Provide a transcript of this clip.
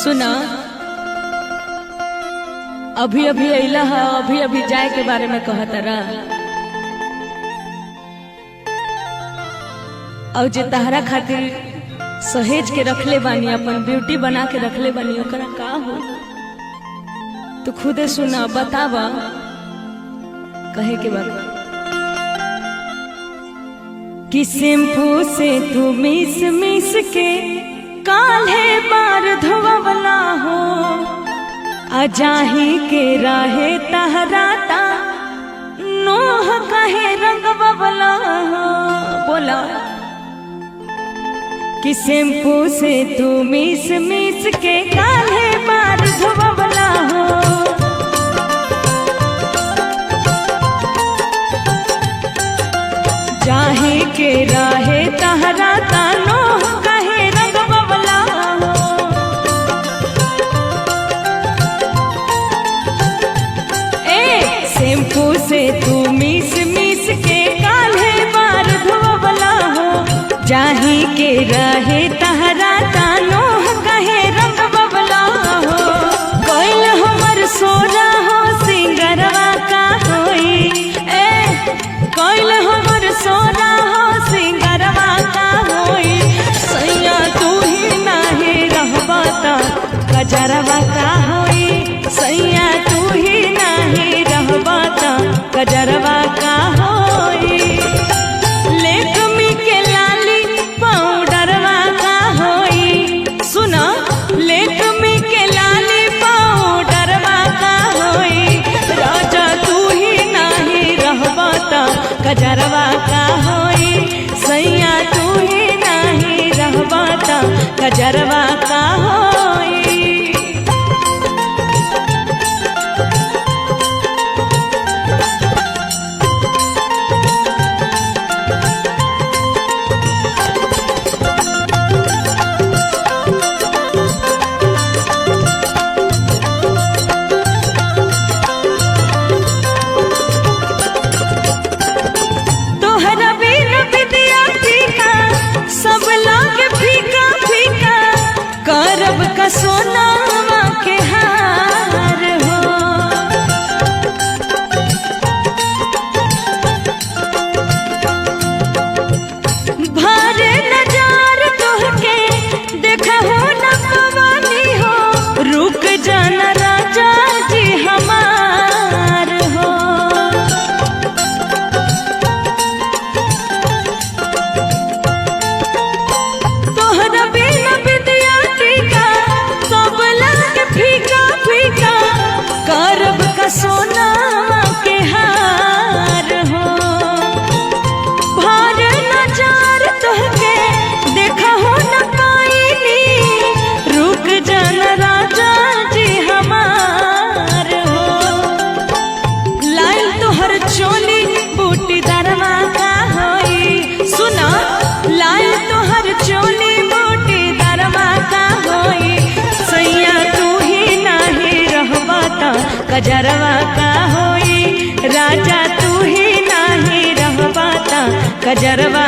सुना अभी अभी अला है, अभी अभी जाए के बारे में कहता रहा। और जे तहरा खातिर सहेज के रखले बानी, अपन ब्यूटी बना के रखले बानी, ओकरा का हो तो खुदे सुना, बतावा कहे के बाद कि शैम्पू से तू मिस मिस के काल्हे बार धोवला हो, अजाही के राहे तहराता नोह कहे रंग बबला हो। बोला कि शैम्पू से तू मिस मिस के काल्हे बार धोवला हो, जाही के राहे तहराता नोह कहे रंग बबला हो। शैम्पू से तू मिस मिस के काल्हे बार धोवला हो, जाही के रहे तहराता नोह कहे रंग बबला हो। कोइल हमर सोरा हो सिंगरवा का होई, कोइल हमर सोरा हो सिंगरवा का होई, सैया तू ही नाही रहबा ता कजरवा का होई, सैया तू ही नाही रहबा ता कजरवा का होई। लेकमी के लाली पाउडरवा का होई, सुना लेकमी के लाली पाउडरवा का होई, राजा तू ही नाही रहबा ता कजरवा का होई, सैया तू ही नाही रहबा ता कजरवा का होई। सोनावा के हार हो, भारे नजार तोहके देखा हो न पवानी हो, रुक जाना राजा जी हमार हो। तोहरा बिना विद्या सब लग फीका फीका करब का सोना के हार हो, भार नजार तोहके देखा हो न पाईनी, रुक जाना राजा जी हमार हो। लाइल तोहर चोली बूटी दरवा का होई, सुना लाइल तोहर चोली बूटी दरवा का होई, सैया तू ही नाही रहबा ता कजरवा का होई, राजा तू ही नाही रहबा ता कजरवा